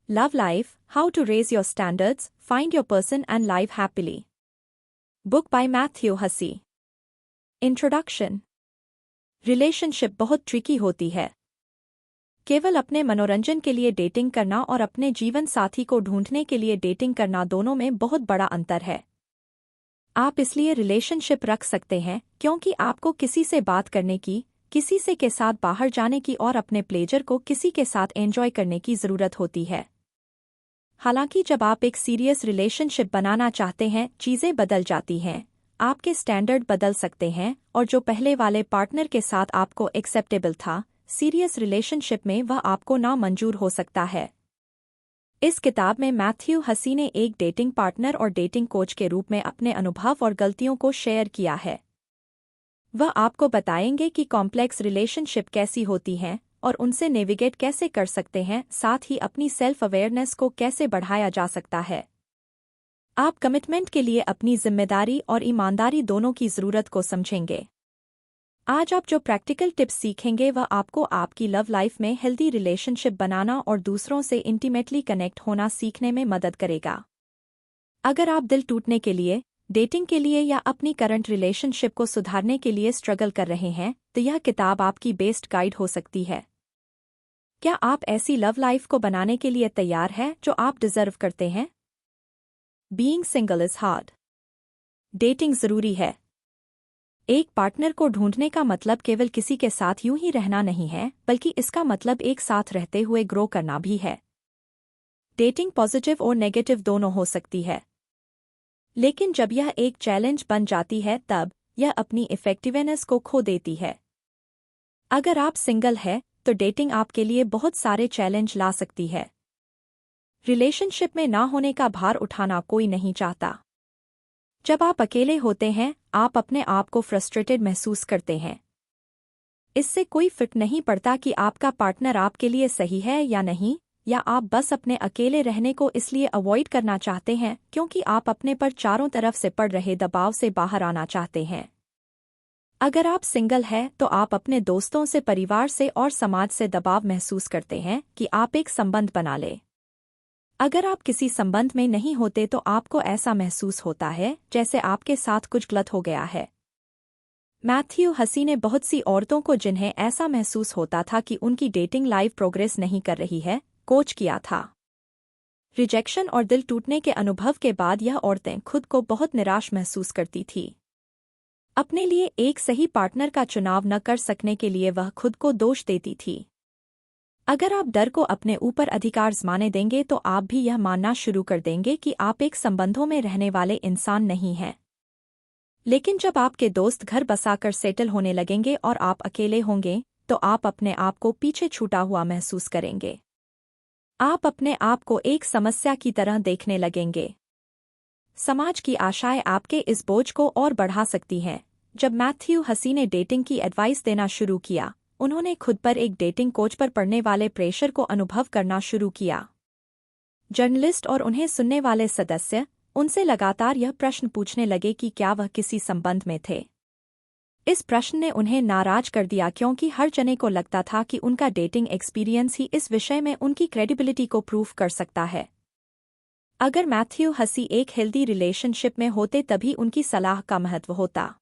Love Life, How to Raise Your Standards, Find Your Person and Live Happily. Book by Matthew Hussey. Introduction. Relationship बहुत tricky होती है। केवल अपने मनोरंजन के लिए डेटिंग करना और अपने जीवन साथी को ढूंढने के लिए डेटिंग करना दोनों में बहुत बड़ा अंतर है। आप इसलिए रिलेशनशिप रख सकते हैं क्योंकि आपको किसी से बात करने की, किसी से के साथ बाहर जाने की और अपने प्लेजर को किसी के साथ एंजॉय करने की ज़रूरत होती है। हालांकि जब आप एक सीरियस रिलेशनशिप बनाना चाहते हैं, चीज़ें बदल जाती हैं, आपके स्टैंडर्ड बदल सकते हैं और जो पहले वाले पार्टनर के साथ आपको एक्सेप्टेबल था, सीरियस रिलेशनशिप में वह आपको नामंजूर हो सकता है। इस किताब में मैथ्यू हसी ने एक डेटिंग पार्टनर और डेटिंग कोच के रूप में अपने अनुभव और गलतियों को शेयर किया है। वह आपको बताएंगे कि कॉम्प्लेक्स रिलेशनशिप कैसी होती हैं और उनसे नेविगेट कैसे कर सकते हैं, साथ ही अपनी सेल्फ अवेयरनेस को कैसे बढ़ाया जा सकता है। आप कमिटमेंट के लिए अपनी जिम्मेदारी और ईमानदारी दोनों की ज़रूरत को समझेंगे। आज आप जो प्रैक्टिकल टिप्स सीखेंगे वह आपको आपकी लव लाइफ में हेल्दी रिलेशनशिप बनाना और दूसरों से इंटीमेटली कनेक्ट होना सीखने में मदद करेगा। अगर आप दिल टूटने के लिए, डेटिंग के लिए या अपनी करंट रिलेशनशिप को सुधारने के लिए स्ट्रगल कर रहे हैं, तो यह किताब आपकी बेस्ट गाइड हो सकती है। क्या आप ऐसी लव लाइफ को बनाने के लिए तैयार हैं जो आप डिजर्व करते हैं? Being single is hard. Dating जरूरी है। एक पार्टनर को ढूंढने का मतलब केवल किसी के साथ यूं ही रहना नहीं है, बल्कि इसका मतलब एक साथ रहते हुए ग्रो करना भी है। डेटिंग पॉजिटिव और नेगेटिव दोनों हो सकती है, लेकिन जब यह एक चैलेंज बन जाती है तब यह अपनी इफेक्टिवनेस को खो देती है। अगर आप सिंगल हैं तो डेटिंग आपके लिए बहुत सारे चैलेंज ला सकती है। रिलेशनशिप में ना होने का भार उठाना कोई नहीं चाहता। जब आप अकेले होते हैं, आप अपने आप को फ्रस्ट्रेटेड महसूस करते हैं। इससे कोई फिट नहीं पड़ता कि आपका पार्टनर आपके लिए सही है या नहीं, या आप बस अपने अकेले रहने को इसलिए अवॉइड करना चाहते हैं क्योंकि आप अपने पर चारों तरफ से पड़ रहे दबाव से बाहर आना चाहते हैं। अगर आप सिंगल हैं तो आप अपने दोस्तों से, परिवार से और समाज से दबाव महसूस करते हैं कि आप एक संबंध बना लें। अगर आप किसी संबंध में नहीं होते तो आपको ऐसा महसूस होता है जैसे आपके साथ कुछ गलत हो गया है। मैथ्यू हसी ने बहुत सी औरतों को जिन्हें ऐसा महसूस होता था कि उनकी डेटिंग लाइफ प्रोग्रेस नहीं कर रही है, कोच किया था। रिजेक्शन और दिल टूटने के अनुभव के बाद यह औरतें खुद को बहुत निराश महसूस करती थी। अपने लिए एक सही पार्टनर का चुनाव न कर सकने के लिए वह खुद को दोष देती थी। अगर आप डर को अपने ऊपर अधिकार जमाने देंगे तो आप भी यह मानना शुरू कर देंगे कि आप एक संबंधों में रहने वाले इंसान नहीं हैं। लेकिन जब आपके दोस्त घर बसाकर सेटल होने लगेंगे और आप अकेले होंगे, तो आप अपने आप को पीछे छूटा हुआ महसूस करेंगे। आप अपने आप को एक समस्या की तरह देखने लगेंगे। समाज की आशाएं आपके इस बोझ को और बढ़ा सकती हैं। जब मैथ्यू हसी ने डेटिंग की एडवाइस देना शुरू किया, उन्होंने खुद पर एक डेटिंग कोच पर पड़ने वाले प्रेशर को अनुभव करना शुरू किया। जर्नलिस्ट और उन्हें सुनने वाले सदस्य उनसे लगातार यह प्रश्न पूछने लगे कि क्या वह किसी संबंध में थे। इस प्रश्न ने उन्हें नाराज कर दिया क्योंकि हर जने को लगता था कि उनका डेटिंग एक्सपीरियंस ही इस विषय में उनकी क्रेडिबिलिटी को प्रूव कर सकता है। अगर मैथ्यू हसी एक हेल्दी रिलेशनशिप में होते तभी उनकी सलाह का महत्व होता।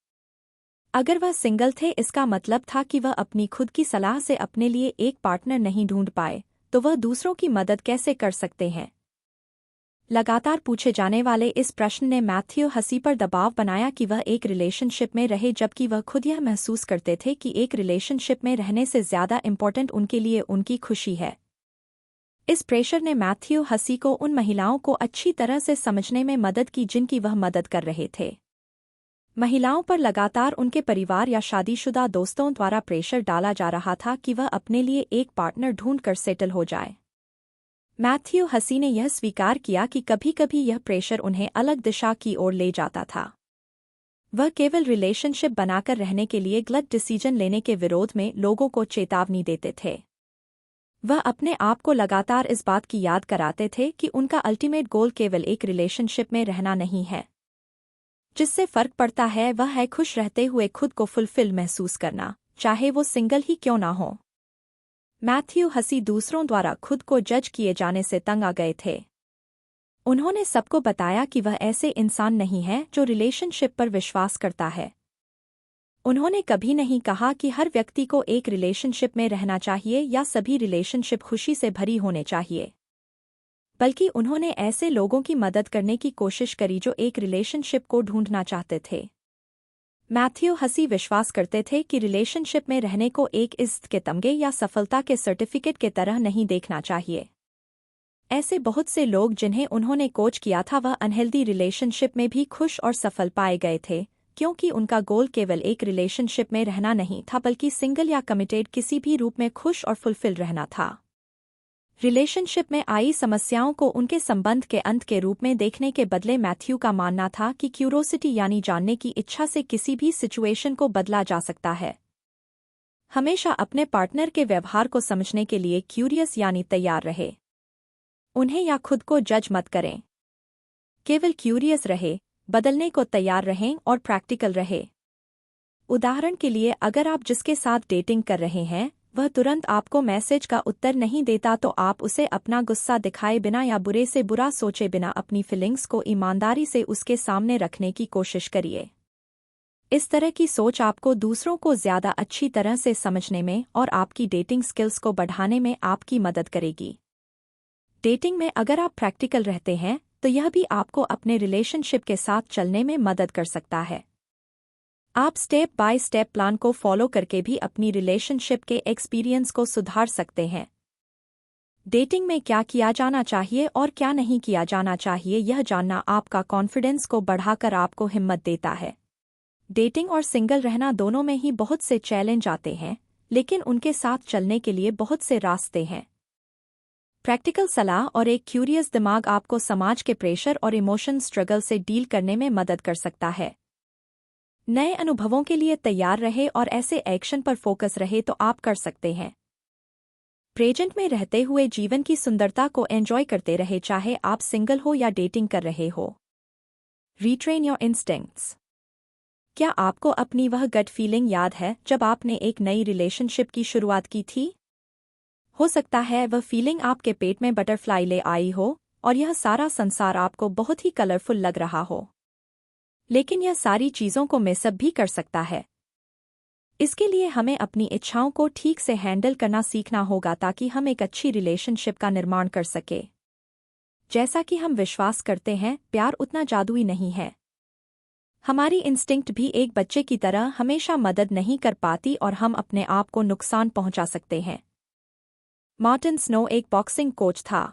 अगर वह सिंगल थे, इसका मतलब था कि वह अपनी खुद की सलाह से अपने लिए एक पार्टनर नहीं ढूंढ पाए, तो वह दूसरों की मदद कैसे कर सकते हैं? लगातार पूछे जाने वाले इस प्रश्न ने मैथ्यू हसी पर दबाव बनाया कि वह एक रिलेशनशिप में रहे, जबकि वह खुद यह महसूस करते थे कि एक रिलेशनशिप में रहने से ज़्यादा इम्पोर्टेंट उनके लिए उनकी खुशी है। इस प्रेशर ने मैथ्यू हसी को उन महिलाओं को अच्छी तरह से समझने में मदद की जिनकी वह मदद कर रहे थे। महिलाओं पर लगातार उनके परिवार या शादीशुदा दोस्तों द्वारा प्रेशर डाला जा रहा था कि वह अपने लिए एक पार्टनर ढूंढकर सेटल हो जाए। मैथ्यू हसी ने यह स्वीकार किया कि कभी-कभी यह प्रेशर उन्हें अलग दिशा की ओर ले जाता था। वह केवल रिलेशनशिप बनाकर रहने के लिए गलत डिसीजन लेने के विरोध में लोगों को चेतावनी देते थे। वह अपने आप को लगातार इस बात की याद कराते थे कि उनका अल्टीमेट गोल केवल एक रिलेशनशिप में रहना नहीं है। जिससे फर्क पड़ता है वह है खुश रहते हुए खुद को फुलफिल महसूस करना, चाहे वो सिंगल ही क्यों ना हो। मैथ्यू हसी दूसरों द्वारा खुद को जज किए जाने से तंग आ गए थे। उन्होंने सबको बताया कि वह ऐसे इंसान नहीं है जो रिलेशनशिप पर विश्वास करता है। उन्होंने कभी नहीं कहा कि हर व्यक्ति को एक रिलेशनशिप में रहना चाहिए या सभी रिलेशनशिप खुशी से भरी होने चाहिए, बल्कि उन्होंने ऐसे लोगों की मदद करने की कोशिश करी जो एक रिलेशनशिप को ढूंढना चाहते थे। मैथ्यू हसी विश्वास करते थे कि रिलेशनशिप में रहने को एक इज्जत के तमगे या सफलता के सर्टिफिकेट के तरह नहीं देखना चाहिए। ऐसे बहुत से लोग जिन्हें उन्होंने कोच किया था वह अनहेल्दी रिलेशनशिप में भी खुश और सफल पाए गए थे, क्योंकि उनका गोल केवल एक रिलेशनशिप में रहना नहीं था बल्कि सिंगल या कमिटेड किसी भी रूप में खुश और फुलफिल रहना था। रिलेशनशिप में आई समस्याओं को उनके संबंध के अंत के रूप में देखने के बदले मैथ्यू का मानना था कि क्यूरोसिटी यानी जानने की इच्छा से किसी भी सिचुएशन को बदला जा सकता है। हमेशा अपने पार्टनर के व्यवहार को समझने के लिए क्यूरियस यानी तैयार रहे। उन्हें या खुद को जज मत करें। केवल क्यूरियस रहे, बदलने को तैयार रहें और प्रैक्टिकल रहे। उदाहरण के लिए अगर आप जिसके साथ डेटिंग कर रहे हैं वह तुरंत आपको मैसेज का उत्तर नहीं देता तो आप उसे अपना गुस्सा दिखाए बिना या बुरे से बुरा सोचे बिना अपनी फीलिंग्स को ईमानदारी से उसके सामने रखने की कोशिश करिए। इस तरह की सोच आपको दूसरों को ज्यादा अच्छी तरह से समझने में और आपकी डेटिंग स्किल्स को बढ़ाने में आपकी मदद करेगी। डेटिंग में अगर आप प्रैक्टिकल रहते हैं तो यह भी आपको अपने रिलेशनशिप के साथ चलने में मदद कर सकता है। आप स्टेप बाय स्टेप प्लान को फॉलो करके भी अपनी रिलेशनशिप के एक्सपीरियंस को सुधार सकते हैं। डेटिंग में क्या किया जाना चाहिए और क्या नहीं किया जाना चाहिए यह जानना आपका कॉन्फिडेंस को बढ़ाकर आपको हिम्मत देता है। डेटिंग और सिंगल रहना दोनों में ही बहुत से चैलेंज आते हैं, लेकिन उनके साथ चलने के लिए बहुत से रास्ते हैं। प्रैक्टिकल सलाह और एक क्यूरियस दिमाग आपको समाज के प्रेशर और इमोशन स्ट्रगल से डील करने में मदद कर सकता है। नए अनुभवों के लिए तैयार रहे और ऐसे एक्शन पर फोकस रहे तो आप कर सकते हैं। प्रेजेंट में रहते हुए जीवन की सुंदरता को एंजॉय करते रहे, चाहे आप सिंगल हो या डेटिंग कर रहे हो। Retrain your instincts. क्या आपको अपनी वह गट फीलिंग याद है जब आपने एक नई रिलेशनशिप की शुरुआत की थी? हो सकता है वह फीलिंग आपके पेट में बटरफ्लाई ले आई हो और यह सारा संसार आपको बहुत ही कलरफुल लग रहा हो। लेकिन यह सारी चीज़ों को मिसअप भी कर सकता है। इसके लिए हमें अपनी इच्छाओं को ठीक से हैंडल करना सीखना होगा ताकि हम एक अच्छी रिलेशनशिप का निर्माण कर सके। जैसा कि हम विश्वास करते हैं, प्यार उतना जादुई नहीं है। हमारी इंस्टिंक्ट भी एक बच्चे की तरह हमेशा मदद नहीं कर पाती और हम अपने आप को नुकसान पहुंचा सकते हैं। मार्टिन स्नो एक बॉक्सिंग कोच था।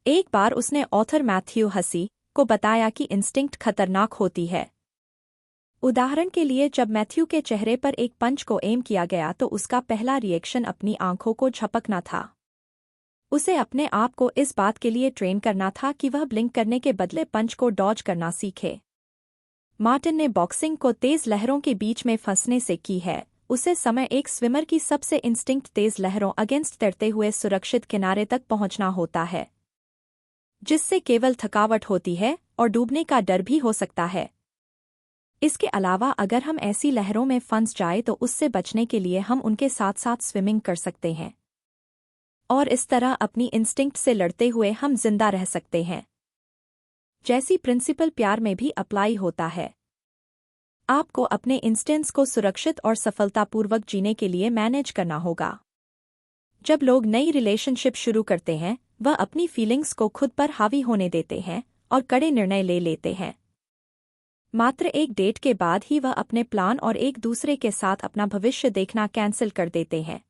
एक बार उसने ऑथर मैथ्यू हसी को बताया कि इंस्टिंक्ट खतरनाक होती है। उदाहरण के लिए जब मैथ्यू के चेहरे पर एक पंच को एम किया गया तो उसका पहला रिएक्शन अपनी आंखों को झपकना था। उसे अपने आप को इस बात के लिए ट्रेन करना था कि वह ब्लिंक करने के बदले पंच को डॉज करना सीखे। मार्टिन ने बॉक्सिंग को तेज लहरों के बीच में फंसने से की है। उसे समय एक स्विमर की सबसे इंस्टिंक्ट तेज लहरों अगेंस्ट तैरते हुए सुरक्षित किनारे तक पहुंचना होता है, जिससे केवल थकावट होती है और डूबने का डर भी हो सकता है। इसके अलावा अगर हम ऐसी लहरों में फंस जाए तो उससे बचने के लिए हम उनके साथ साथ स्विमिंग कर सकते हैं और इस तरह अपनी इंस्टिंक्ट से लड़ते हुए हम जिंदा रह सकते हैं। जैसी प्रिंसिपल प्यार में भी अप्लाई होता है। आपको अपने इंस्टेंस को सुरक्षित और सफलतापूर्वक जीने के लिए मैनेज करना होगा। जब लोग नई रिलेशनशिप शुरू करते हैं वह अपनी फीलिंग्स को खुद पर हावी होने देते हैं और कड़े निर्णय ले लेते हैं। मात्र एक डेट के बाद ही वह अपने प्लान और एक दूसरे के साथ अपना भविष्य देखना कैंसिल कर देते हैं।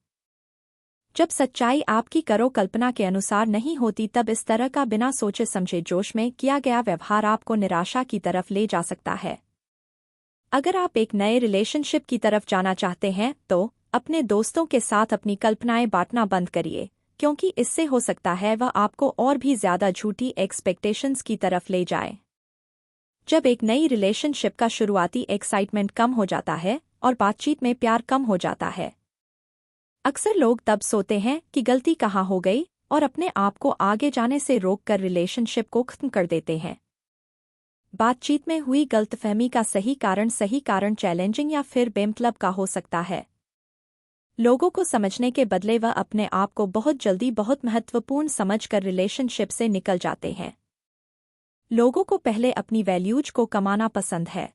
जब सच्चाई आपकी करो कल्पना के अनुसार नहीं होती तब इस तरह का बिना सोचे समझे जोश में किया गया व्यवहार आपको निराशा की तरफ ले जा सकता है। अगर आप एक नए रिलेशनशिप की तरफ जाना चाहते हैं तो अपने दोस्तों के साथ अपनी कल्पनाएं बांटना बंद करिए, क्योंकि इससे हो सकता है वह आपको और भी ज्यादा झूठी एक्सपेक्टेशंस की तरफ ले जाए। जब एक नई रिलेशनशिप का शुरुआती एक्साइटमेंट कम हो जाता है और बातचीत में प्यार कम हो जाता है, अक्सर लोग तब सोते हैं कि गलती कहाँ हो गई और अपने आप को आगे जाने से रोककर रिलेशनशिप को खत्म कर देते हैं। बातचीत में हुई गलतफहमी का सही कारण चैलेंजिंग या फिर बेमतलब का हो सकता है। लोगों को समझने के बदले वह अपने आप को बहुत जल्दी बहुत महत्वपूर्ण समझकर रिलेशनशिप से निकल जाते हैं। लोगों को पहले अपनी वैल्यूज को कमाना पसंद है।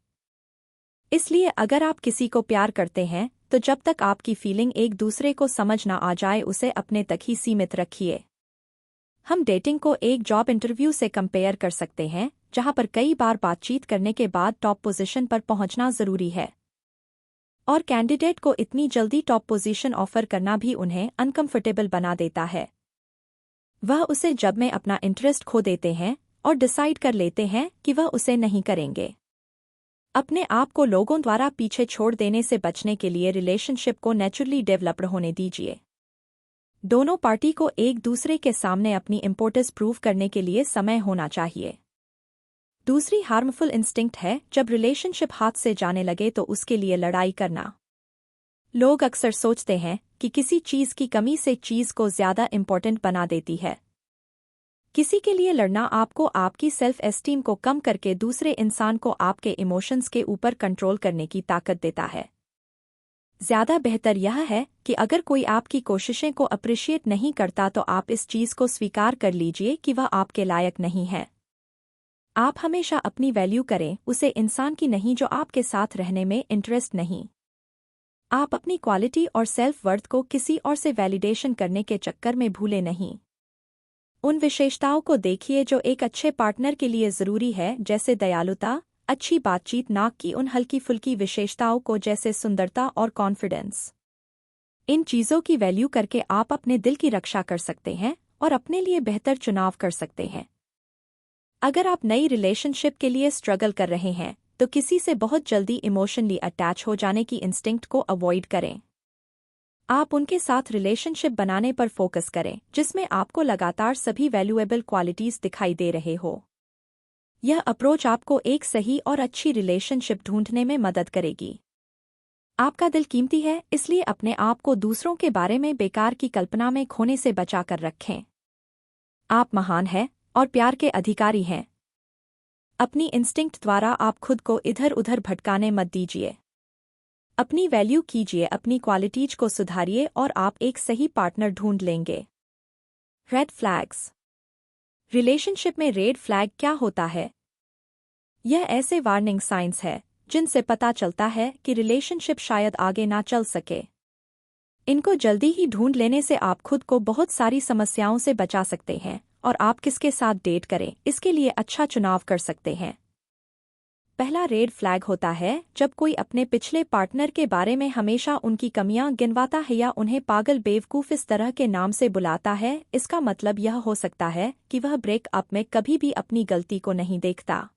इसलिए अगर आप किसी को प्यार करते हैं तो जब तक आपकी फीलिंग एक दूसरे को समझ ना आ जाए उसे अपने तक ही सीमित रखिए। हम डेटिंग को एक जॉब इंटरव्यू से कंपेयर कर सकते हैं, जहां पर कई बार बातचीत करने के बाद टॉप पोजीशन पर पहुंचना जरूरी है। और कैंडिडेट को इतनी जल्दी टॉप पोजीशन ऑफर करना भी उन्हें अनकंफर्टेबल बना देता है। वह उसे जब में अपना इंटरेस्ट खो देते हैं और डिसाइड कर लेते हैं कि वह उसे नहीं करेंगे। अपने आप को लोगों द्वारा पीछे छोड़ देने से बचने के लिए रिलेशनशिप को नेचुरली डेवलप्ड होने दीजिए। दोनों पार्टी को एक दूसरे के सामने अपनी इम्पोर्टेंस प्रूव करने के लिए समय होना चाहिए। दूसरी हार्मफुल इंस्टिंक्ट है जब रिलेशनशिप हाथ से जाने लगे तो उसके लिए लड़ाई करना। लोग अक्सर सोचते हैं कि किसी चीज की कमी से चीज को ज्यादा इम्पोर्टेंट बना देती है। किसी के लिए लड़ना आपको आपकी सेल्फ एस्टीम को कम करके दूसरे इंसान को आपके इमोशंस के ऊपर कंट्रोल करने की ताकत देता है। ज्यादा बेहतर यह है कि अगर कोई आपकी कोशिशें को अप्रिशिएट नहीं करता तो आप इस चीज को स्वीकार कर लीजिए कि वह आपके लायक नहीं है। आप हमेशा अपनी वैल्यू करें, उसे इंसान की नहीं जो आपके साथ रहने में इंटरेस्ट नहीं। आप अपनी क्वालिटी और सेल्फ वर्थ को किसी और से वैलिडेशन करने के चक्कर में भूले नहीं। उन विशेषताओं को देखिए जो एक अच्छे पार्टनर के लिए जरूरी है, जैसे दयालुता, अच्छी बातचीत, ना कि उन हल्की फुल्की विशेषताओं को जैसे सुंदरता और कॉन्फिडेंस। इन चीजों की वैल्यू करके आप अपने दिल की रक्षा कर सकते हैं और अपने लिए बेहतर चुनाव कर सकते हैं। अगर आप नई रिलेशनशिप के लिए स्ट्रगल कर रहे हैं तो किसी से बहुत जल्दी इमोशनली अटैच हो जाने की इंस्टिंक्ट को अवॉइड करें। आप उनके साथ रिलेशनशिप बनाने पर फोकस करें जिसमें आपको लगातार सभी वैल्यूएबल क्वालिटीज दिखाई दे रहे हो। यह अप्रोच आपको एक सही और अच्छी रिलेशनशिप ढूंढने में मदद करेगी। आपका दिल कीमती है, इसलिए अपने आप को दूसरों के बारे में बेकार की कल्पना में खोने से बचा कर रखें। आप महान हैं और प्यार के अधिकारी हैं। अपनी इंस्टिंक्ट द्वारा आप खुद को इधर उधर भटकाने मत दीजिए। अपनी वैल्यू कीजिए, अपनी क्वालिटीज को सुधारिए और आप एक सही पार्टनर ढूंढ लेंगे। Red flags. रिलेशनशिप में रेड फ्लैग क्या होता है? यह ऐसे वार्निंग साइंस है जिनसे पता चलता है कि रिलेशनशिप शायद आगे ना चल सके। इनको जल्दी ही ढूंढ लेने से आप खुद को बहुत सारी समस्याओं से बचा सकते हैं और आप किसके साथ डेट करें इसके लिए अच्छा चुनाव कर सकते हैं। पहला रेड फ्लैग होता है जब कोई अपने पिछले पार्टनर के बारे में हमेशा उनकी कमियां गिनवाता है या उन्हें पागल, बेवकूफ इस तरह के नाम से बुलाता है। इसका मतलब यह हो सकता है कि वह ब्रेकअप में कभी भी अपनी गलती को नहीं देखता।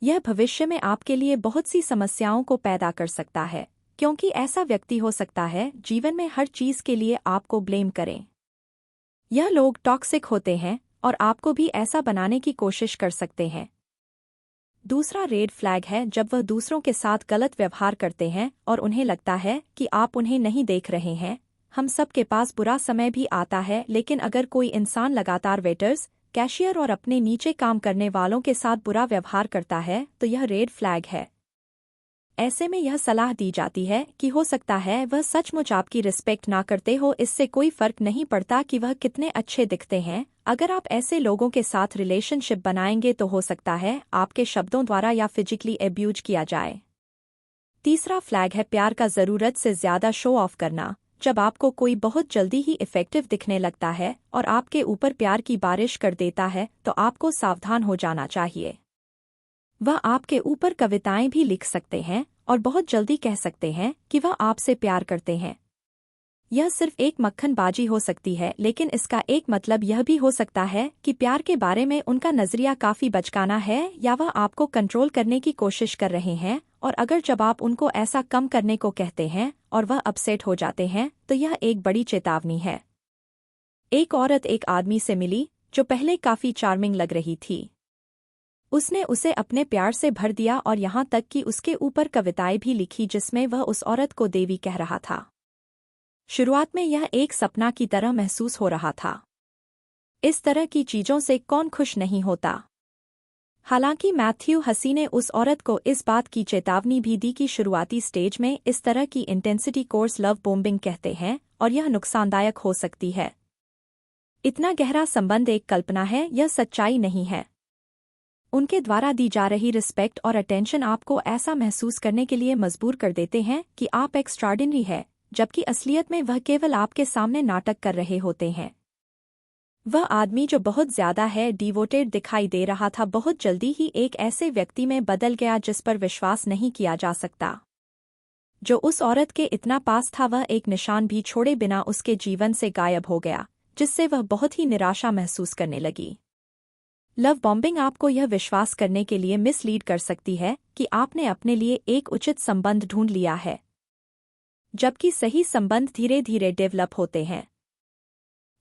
यह भविष्य में आपके लिए बहुत सी समस्याओं को पैदा कर सकता है, क्योंकि ऐसा व्यक्ति हो सकता है जीवन में हर चीज के लिए आपको ब्लेम करें। यह लोग टॉक्सिक होते हैं और आपको भी ऐसा बनाने की कोशिश कर सकते हैं। दूसरा रेड फ्लैग है जब वह दूसरों के साथ गलत व्यवहार करते हैं और उन्हें लगता है कि आप उन्हें नहीं देख रहे हैं। हम सब के पास बुरा समय भी आता है, लेकिन अगर कोई इंसान लगातार वेटर्स, कैशियर और अपने नीचे काम करने वालों के साथ बुरा व्यवहार करता है तो यह रेड फ्लैग है। ऐसे में यह सलाह दी जाती है कि हो सकता है वह सचमुच आपकी रिस्पेक्ट ना करते हो। इससे कोई फर्क नहीं पड़ता कि वह कितने अच्छे दिखते हैं। अगर आप ऐसे लोगों के साथ रिलेशनशिप बनाएंगे तो हो सकता है आपके शब्दों द्वारा या फिजिकली एब्यूज किया जाए। तीसरा फ्लैग है प्यार का जरूरत से ज्यादा शो ऑफ करना। जब आपको कोई बहुत जल्दी ही इफेक्टिव दिखने लगता है और आपके ऊपर प्यार की बारिश कर देता है तो आपको सावधान हो जाना चाहिए। वह आपके ऊपर कविताएं भी लिख सकते हैं और बहुत जल्दी कह सकते हैं कि वह आपसे प्यार करते हैं। यह सिर्फ एक मक्खनबाजी हो सकती है, लेकिन इसका एक मतलब यह भी हो सकता है कि प्यार के बारे में उनका नजरिया काफी बचकाना है या वह आपको कंट्रोल करने की कोशिश कर रहे हैं। और अगर जब आप उनको ऐसा कम करने को कहते हैं और वह अपसेट हो जाते हैं तो यह एक बड़ी चेतावनी है। एक औरत एक आदमी से मिली जो पहले काफी चार्मिंग लग रही थी। उसने उसे अपने प्यार से भर दिया और यहाँ तक कि उसके ऊपर कविताएं भी लिखी जिसमें वह उस औरत को देवी कह रहा था। शुरुआत में यह एक सपना की तरह महसूस हो रहा था। इस तरह की चीजों से कौन खुश नहीं होता। हालांकि मैथ्यू हसी ने उस औरत को इस बात की चेतावनी भी दी कि शुरुआती स्टेज में इस तरह की इंटेंसिटी कोर्स लव बॉम्बिंग कहते हैं और यह नुकसानदायक हो सकती है। इतना गहरा संबंध एक कल्पना है, यह सच्चाई नहीं है। उनके द्वारा दी जा रही रिस्पेक्ट और अटेंशन आपको ऐसा महसूस करने के लिए मजबूर कर देते हैं कि आप एक्स्ट्राऑर्डिनरी है, जबकि असलियत में वह केवल आपके सामने नाटक कर रहे होते हैं। वह आदमी जो बहुत ज्यादा है डिवोटेड दिखाई दे रहा था, बहुत जल्दी ही एक ऐसे व्यक्ति में बदल गया जिस पर विश्वास नहीं किया जा सकता। जो उस औरत के इतना पास था वह एक निशान भी छोड़े बिना उसके जीवन से गायब हो गया, जिससे वह बहुत ही निराशा महसूस करने लगी। लव बॉम्बिंग आपको यह विश्वास करने के लिए मिसलीड कर सकती है कि आपने अपने लिए एक उचित संबंध ढूंढ लिया है, जबकि सही संबंध धीरे धीरे डेवलप होते हैं।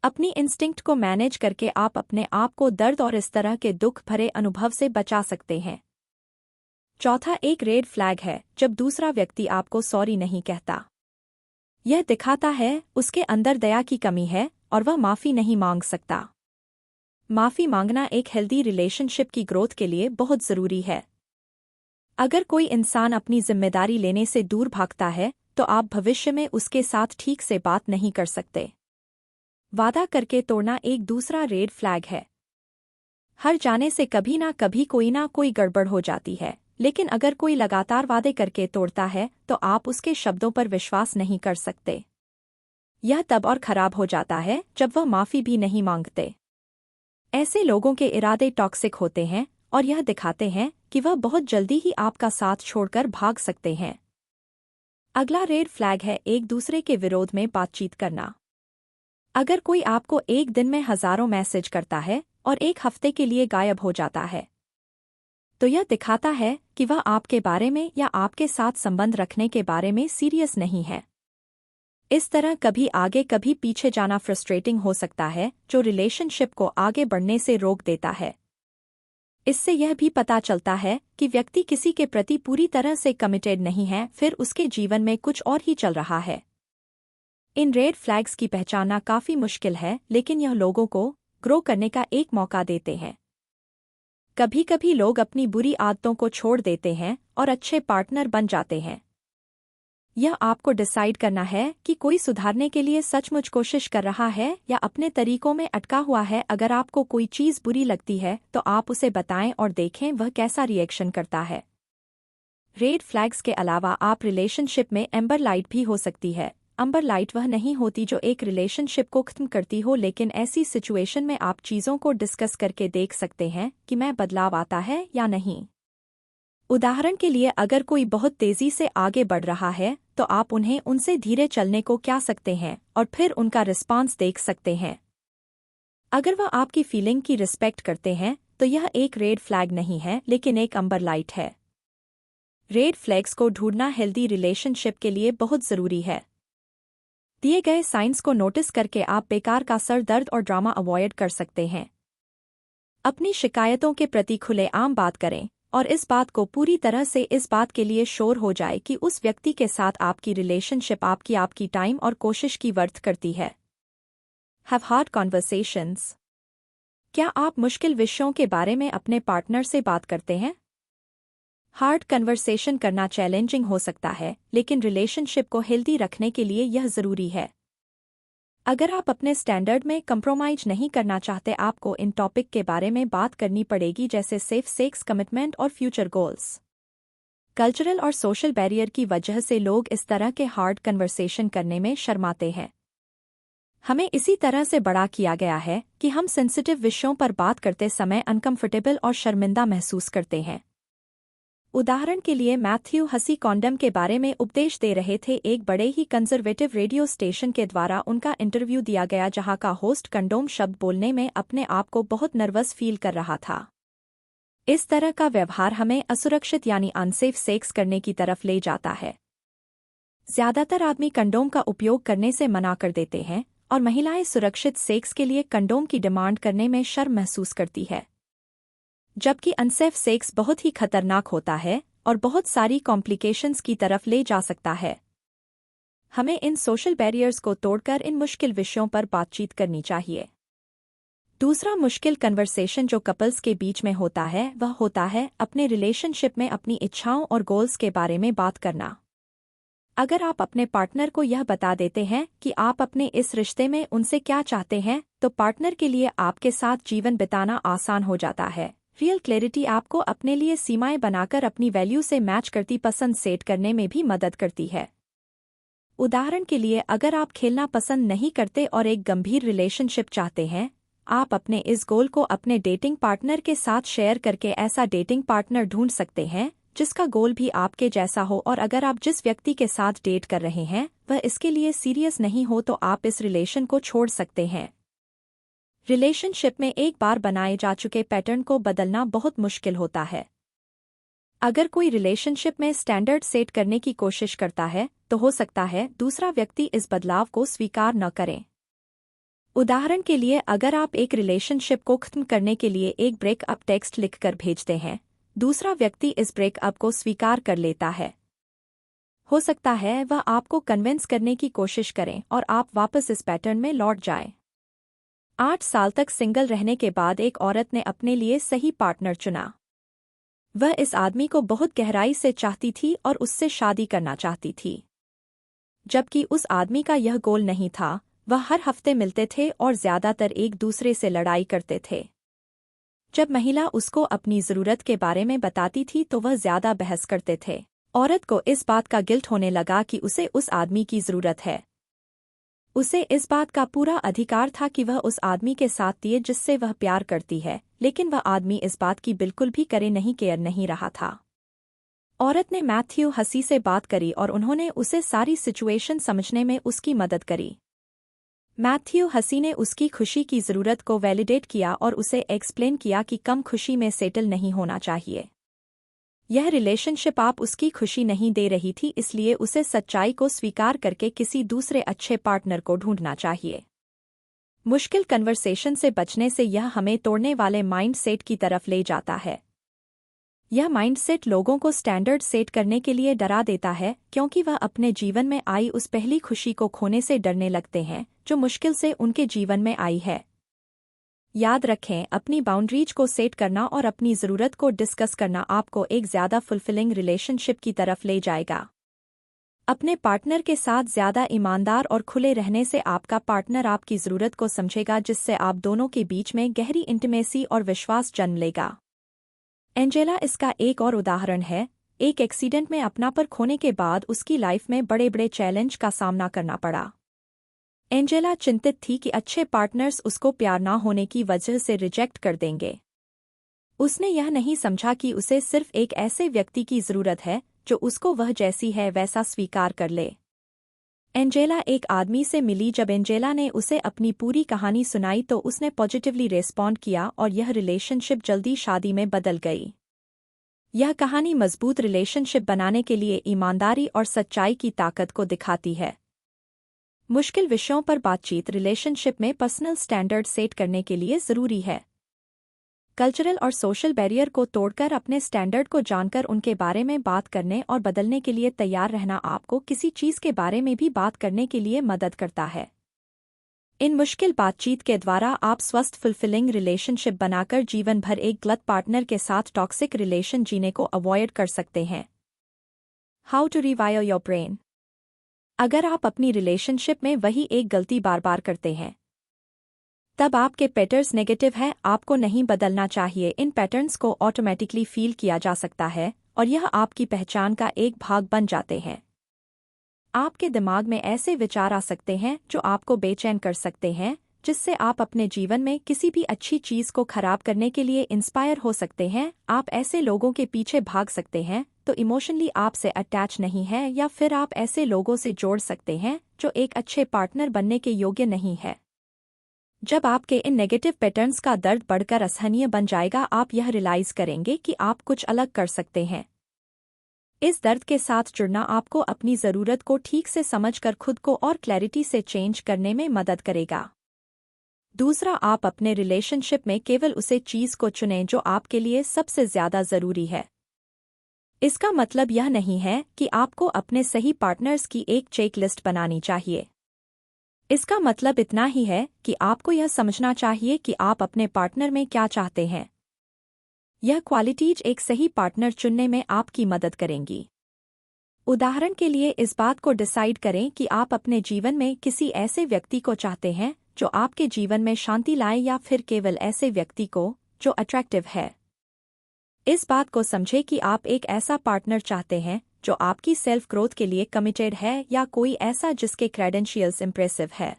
अपनी इंस्टिंक्ट को मैनेज करके आप अपने आप को दर्द और इस तरह के दुख भरे अनुभव से बचा सकते हैं। चौथा, एक रेड फ्लैग है जब दूसरा व्यक्ति आपको सॉरी नहीं कहता। यह दिखाता है उसके अंदर दया की कमी है और वह माफी नहीं मांग सकता। माफी मांगना एक हेल्दी रिलेशनशिप की ग्रोथ के लिए बहुत जरूरी है। अगर कोई इंसान अपनी जिम्मेदारी लेने से दूर भागता है तो आप भविष्य में उसके साथ ठीक से बात नहीं कर सकते। वादा करके तोड़ना एक दूसरा रेड फ्लैग है। हर जाने से कभी ना कोई गड़बड़ हो जाती है, लेकिन अगर कोई लगातार वादे करके तोड़ता है तो आप उसके शब्दों पर विश्वास नहीं कर सकते। यह तब और खराब हो जाता है जब वह माफी भी नहीं मांगते। ऐसे लोगों के इरादे टॉक्सिक होते हैं और यह दिखाते हैं कि वह बहुत जल्दी ही आपका साथ छोड़कर भाग सकते हैं। अगला रेड फ्लैग है एक दूसरे के विरोध में बातचीत करना। अगर कोई आपको एक दिन में हजारों मैसेज करता है और एक हफ्ते के लिए गायब हो जाता है, तो यह दिखाता है कि वह आपके बारे में या आपके साथ संबंध रखने के बारे में सीरियस नहीं है। इस तरह कभी आगे कभी पीछे जाना फ्रस्ट्रेटिंग हो सकता है, जो रिलेशनशिप को आगे बढ़ने से रोक देता है। इससे यह भी पता चलता है कि व्यक्ति किसी के प्रति पूरी तरह से कमिटेड नहीं है, फिर उसके जीवन में कुछ और ही चल रहा है। इन रेड फ्लैग्स की पहचानना काफी मुश्किल है, लेकिन यह लोगों को ग्रो करने का एक मौका देते हैं। कभी कभी लोग अपनी बुरी आदतों को छोड़ देते हैं और अच्छे पार्टनर बन जाते हैं। यह आपको डिसाइड करना है कि कोई सुधारने के लिए सचमुच कोशिश कर रहा है या अपने तरीकों में अटका हुआ है। अगर आपको कोई चीज बुरी लगती है तो आप उसे बताएं और देखें वह कैसा रिएक्शन करता है। रेड फ्लैग्स के अलावा आप रिलेशनशिप में एम्बर लाइट भी हो सकती है। एम्बर लाइट वह नहीं होती जो एक रिलेशनशिप को खत्म करती हो, लेकिन ऐसी सिचुएशन में आप चीजों को डिस्कस करके देख सकते हैं कि मैं बदलाव आता है या नहीं। उदाहरण के लिए, अगर कोई बहुत तेजी से आगे बढ़ रहा है तो आप उन्हें उनसे धीरे चलने को कह सकते हैं और फिर उनका रिस्पांस देख सकते हैं। अगर वह आपकी फीलिंग की रिस्पेक्ट करते हैं तो यह एक रेड फ्लैग नहीं है, लेकिन एक एम्बर लाइट है। रेड फ्लैग्स को ढूंढना हेल्दी रिलेशनशिप के लिए बहुत जरूरी है। दिए गए साइंस को नोटिस करके आप बेकार का सर दर्द और ड्रामा अवॉइड कर सकते हैं। अपनी शिकायतों के प्रति खुलेआम बात करें और इस बात को पूरी तरह से इस बात के लिए श्योर हो जाए कि उस व्यक्ति के साथ आपकी रिलेशनशिप आपकी टाइम और कोशिश की वर्थ करती है। Have hard conversations. क्या आप मुश्किल विषयों के बारे में अपने पार्टनर से बात करते हैं? हार्ड कन्वर्सेशन करना चैलेंजिंग हो सकता है, लेकिन रिलेशनशिप को हेल्दी रखने के लिए यह जरूरी है। अगर आप अपने स्टैंडर्ड में कंप्रोमाइज नहीं करना चाहते, आपको इन टॉपिक के बारे में बात करनी पड़ेगी, जैसे सेफ सेक्स, कमिटमेंट और फ्यूचर गोल्स। कल्चरल और सोशल बैरियर की वजह से लोग इस तरह के हार्ड कन्वर्सेशन करने में शर्माते हैं। हमें इसी तरह से बड़ा किया गया है कि हम सेंसिटिव विषयों पर बात करते समय अनकंफर्टेबल और शर्मिंदा महसूस करते हैं। उदाहरण के लिए, मैथ्यू हसी कॉन्डम के बारे में उपदेश दे रहे थे। एक बड़े ही कंजर्वेटिव रेडियो स्टेशन के द्वारा उनका इंटरव्यू दिया गया, जहां का होस्ट कंडोम शब्द बोलने में अपने आप को बहुत नर्वस फील कर रहा था। इस तरह का व्यवहार हमें असुरक्षित यानी अनसेफ सेक्स करने की तरफ ले जाता है। ज्यादातर आदमी कंडोम का उपयोग करने से मना कर देते हैं और महिलाएं सुरक्षित सेक्स के लिए कंडोम की डिमांड करने में शर्म महसूस करती है, जबकि अनसेफ सेक्स बहुत ही खतरनाक होता है और बहुत सारी कॉम्प्लिकेशंस की तरफ ले जा सकता है। हमें इन सोशल बैरियर्स को तोड़कर इन मुश्किल विषयों पर बातचीत करनी चाहिए। दूसरा मुश्किल कन्वर्सेशन जो कपल्स के बीच में होता है वह होता है अपने रिलेशनशिप में अपनी इच्छाओं और गोल्स के बारे में बात करना। अगर आप अपने पार्टनर को यह बता देते हैं कि आप अपने इस रिश्ते में उनसे क्या चाहते हैं, तो पार्टनर के लिए आपके साथ जीवन बिताना आसान हो जाता है। रियल क्लैरिटी आपको अपने लिए सीमाएं बनाकर अपनी वैल्यू से मैच करती पसंद सेट करने में भी मदद करती है। उदाहरण के लिए, अगर आप खेलना पसंद नहीं करते और एक गंभीर रिलेशनशिप चाहते हैं, आप अपने इस गोल को अपने डेटिंग पार्टनर के साथ शेयर करके ऐसा डेटिंग पार्टनर ढूंढ सकते हैं जिसका गोल भी आपके जैसा हो, और अगर आप जिस व्यक्ति के साथ डेट कर रहे हैं वह इसके लिए सीरियस नहीं हो तो आप इस रिलेशन को छोड़ सकते हैं। रिलेशनशिप में एक बार बनाए जा चुके पैटर्न को बदलना बहुत मुश्किल होता है। अगर कोई रिलेशनशिप में स्टैंडर्ड सेट करने की कोशिश करता है तो हो सकता है दूसरा व्यक्ति इस बदलाव को स्वीकार न करें। उदाहरण के लिए, अगर आप एक रिलेशनशिप को खत्म करने के लिए एक ब्रेकअप टेक्स्ट लिखकर भेजते हैं, दूसरा व्यक्ति इस ब्रेकअप को स्वीकार कर लेता है। हो सकता है वह आपको कन्विंस करने की कोशिश करें और आप वापस इस पैटर्न में लौट जाएं। 8 साल तक सिंगल रहने के बाद एक औरत ने अपने लिए सही पार्टनर चुना। वह इस आदमी को बहुत गहराई से चाहती थी और उससे शादी करना चाहती थी। जबकि उस आदमी का यह गोल नहीं था। वह हर हफ्ते मिलते थे और ज्यादातर एक दूसरे से लड़ाई करते थे। जब महिला उसको अपनी जरूरत के बारे में बताती थी तो वह ज्यादा बहस करते थे। औरत को इस बात का गिल्ट होने लगा कि उसे उस आदमी की जरूरत है। उसे इस बात का पूरा अधिकार था कि वह उस आदमी के साथ दिए जिससे वह प्यार करती है, लेकिन वह आदमी इस बात की बिल्कुल भी केयर नहीं रहा था। औरत ने मैथ्यू हसी से बात करी और उन्होंने उसे सारी सिचुएशन समझने में उसकी मदद करी। मैथ्यू हसी ने उसकी खुशी की जरूरत को वैलिडेट किया और उसे एक्सप्लेन किया कि कम खुशी में सेटल नहीं होना चाहिए। यह रिलेशनशिप आप उसकी खुशी नहीं दे रही थी, इसलिए उसे सच्चाई को स्वीकार करके किसी दूसरे अच्छे पार्टनर को ढूंढना चाहिए। मुश्किल कन्वर्सेशन से बचने से यह हमें तोड़ने वाले माइंडसेट की तरफ ले जाता है। यह माइंडसेट लोगों को स्टैंडर्ड सेट करने के लिए डरा देता है, क्योंकि वह अपने जीवन में आई उस पहली खुशी को खोने से डरने लगते हैं जो मुश्किल से उनके जीवन में आई है। याद रखें, अपनी बाउंड्रीज को सेट करना और अपनी ज़रूरत को डिस्कस करना आपको एक ज़्यादा फुलफिलिंग रिलेशनशिप की तरफ ले जाएगा। अपने पार्टनर के साथ ज़्यादा ईमानदार और खुले रहने से आपका पार्टनर आपकी ज़रूरत को समझेगा, जिससे आप दोनों के बीच में गहरी इंटीमेसी और विश्वास जन्म लेगा। एंजेला इसका एक और उदाहरण है। एक एक्सीडेंट में अपनापन खोने के बाद उसकी लाइफ में बड़े बड़े चैलेंज का सामना करना पड़ा। एंजेला चिंतित थी कि अच्छे पार्टनर्स उसको प्यार ना होने की वजह से रिजेक्ट कर देंगे। उसने यह नहीं समझा कि उसे सिर्फ एक ऐसे व्यक्ति की जरूरत है जो उसको वह जैसी है वैसा स्वीकार कर ले। एंजेला एक आदमी से मिली। जब एंजेला ने उसे अपनी पूरी कहानी सुनाई तो उसने पॉजिटिवली रेस्पॉन्ड किया और यह रिलेशनशिप जल्दी शादी में बदल गई। यह कहानी मजबूत रिलेशनशिप बनाने के लिए ईमानदारी और सच्चाई की ताकत को दिखाती है। मुश्किल विषयों पर बातचीत रिलेशनशिप में पर्सनल स्टैंडर्ड सेट करने के लिए ज़रूरी है। कल्चरल और सोशल बैरियर को तोड़कर अपने स्टैंडर्ड को जानकर उनके बारे में बात करने और बदलने के लिए तैयार रहना आपको किसी चीज़ के बारे में भी बात करने के लिए मदद करता है। इन मुश्किल बातचीत के द्वारा आप स्वस्थ फुलफिलिंग रिलेशनशिप बनाकर जीवन भर एक गलत पार्टनर के साथ टॉक्सिक रिलेशन जीने को अवॉइड कर सकते हैं। How to rewire your brain. अगर आप अपनी रिलेशनशिप में वही एक गलती बार बार करते हैं, तब आपके पैटर्न्स नेगेटिव है। आपको नहीं बदलना चाहिए। इन पैटर्न्स को ऑटोमेटिकली फील किया जा सकता है और यह आपकी पहचान का एक भाग बन जाते हैं। आपके दिमाग में ऐसे विचार आ सकते हैं जो आपको बेचैन कर सकते हैं, जिससे आप अपने जीवन में किसी भी अच्छी चीज़ को खराब करने के लिए इंस्पायर हो सकते हैं। आप ऐसे लोगों के पीछे भाग सकते हैं तो इमोशनली आपसे अटैच नहीं है, या फिर आप ऐसे लोगों से जोड़ सकते हैं जो एक अच्छे पार्टनर बनने के योग्य नहीं है। जब आपके इन नेगेटिव पैटर्न्स का दर्द बढ़कर असहनीय बन जाएगा, आप यह रियलाइज करेंगे कि आप कुछ अलग कर सकते हैं। इस दर्द के साथ जुड़ना आपको अपनी ज़रूरत को ठीक से समझकर खुद को और क्लैरिटी से चेंज करने में मदद करेगा। दूसरा, आप अपने रिलेशनशिप में केवल उसे चीज़ को चुनें जो आपके लिए सबसे ज़्यादा ज़रूरी है। इसका मतलब यह नहीं है कि आपको अपने सही पार्टनर्स की एक चेकलिस्ट बनानी चाहिए। इसका मतलब इतना ही है कि आपको यह समझना चाहिए कि आप अपने पार्टनर में क्या चाहते हैं। यह क्वालिटीज एक सही पार्टनर चुनने में आपकी मदद करेंगी। उदाहरण के लिए इस बात को डिसाइड करें कि आप अपने जीवन में किसी ऐसे व्यक्ति को चाहते हैं जो आपके जीवन में शांति लाए या फिर केवल ऐसे व्यक्ति को जो अट्रैक्टिव है। इस बात को समझें कि आप एक ऐसा पार्टनर चाहते हैं जो आपकी सेल्फ ग्रोथ के लिए कमिटेड है या कोई ऐसा जिसके क्रेडेंशियल्स इंप्रेसिव है।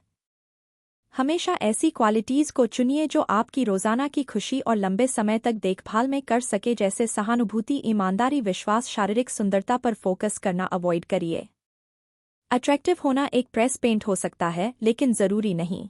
हमेशा ऐसी क्वालिटीज को चुनिए जो आपकी रोजाना की खुशी और लंबे समय तक देखभाल में कर सके, जैसे सहानुभूति, ईमानदारी, विश्वास। शारीरिक सुंदरता पर फोकस करना अवॉइड करिए। अट्रैक्टिव होना एक प्रेस पेंट हो सकता है, लेकिन जरूरी नहीं।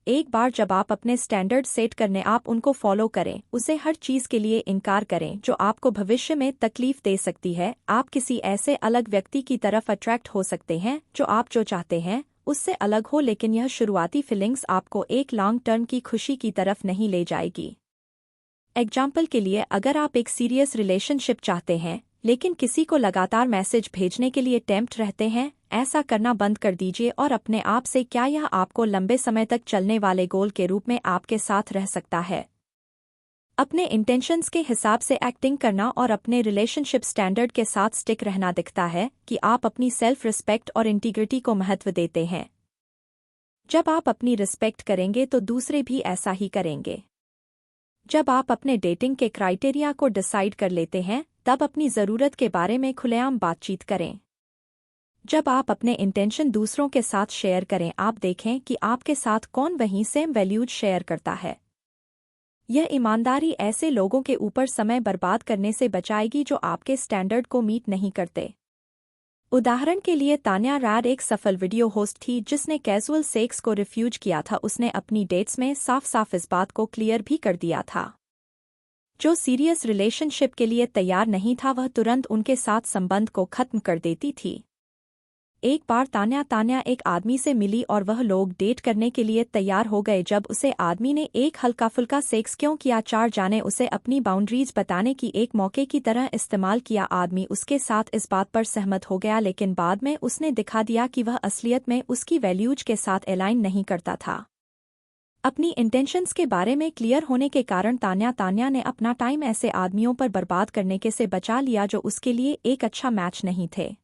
एक बार जब आप अपने स्टैंडर्ड सेट करने आप उनको फॉलो करें, उसे हर चीज के लिए इनकार करें जो आपको भविष्य में तकलीफ दे सकती है। आप किसी ऐसे अलग व्यक्ति की तरफ अट्रैक्ट हो सकते हैं जो आप जो चाहते हैं उससे अलग हो, लेकिन यह शुरुआती फीलिंग्स आपको एक लॉन्ग टर्म की खुशी की तरफ नहीं ले जाएगी। एग्जाम्पल के लिए, अगर आप एक सीरियस रिलेशनशिप चाहते हैं लेकिन किसी को लगातार मैसेज भेजने के लिए टेम्प्ट रहते हैं, ऐसा करना बंद कर दीजिए और अपने आप से क्या यह आपको लंबे समय तक चलने वाले गोल के रूप में आपके साथ रह सकता है। अपने इंटेंशंस के हिसाब से एक्टिंग करना और अपने रिलेशनशिप स्टैंडर्ड के साथ स्टिक रहना दिखता है कि आप अपनी सेल्फ रिस्पेक्ट और इंटीग्रिटी को महत्व देते हैं। जब आप अपनी रिस्पेक्ट करेंगे तो दूसरे भी ऐसा ही करेंगे। जब आप अपने डेटिंग के क्राइटेरिया को डिसाइड कर लेते हैं, तब अपनी ज़रूरत के बारे में खुलेआम बातचीत करें। जब आप अपने इंटेंशन दूसरों के साथ शेयर करें, आप देखें कि आपके साथ कौन वही सेम वैल्यूज शेयर करता है। यह ईमानदारी ऐसे लोगों के ऊपर समय बर्बाद करने से बचाएगी जो आपके स्टैंडर्ड को मीट नहीं करते। उदाहरण के लिए, तान्या रैड एक सफल वीडियो होस्ट थी जिसने कैजुअल सेक्स को रिफ्यूज किया था। उसने अपनी डेट्स में साफ साफ इस बात को क्लियर भी कर दिया था। जो सीरियस रिलेशनशिप के लिए तैयार नहीं था वह तुरंत उनके साथ संबंध को खत्म कर देती थी। एक बार तान्या एक आदमी से मिली और वह लोग डेट करने के लिए तैयार हो गए। जब उसे आदमी ने एक हल्का फुल्का सेक्स क्यों किया, चार जाने उसे अपनी बाउंड्रीज बताने की एक मौके की तरह इस्तेमाल किया। आदमी उसके साथ इस बात पर सहमत हो गया, लेकिन बाद में उसने दिखा दिया कि वह असलियत में उसकी वैल्यूज के साथ अलाइन नहीं करता था। अपनी इंटेंशंस के बारे में क्लियर होने के कारण तान्या ने अपना टाइम ऐसे आदमियों पर बर्बाद करने के से बचा लिया जो उसके लिए एक अच्छा मैच नहीं थे।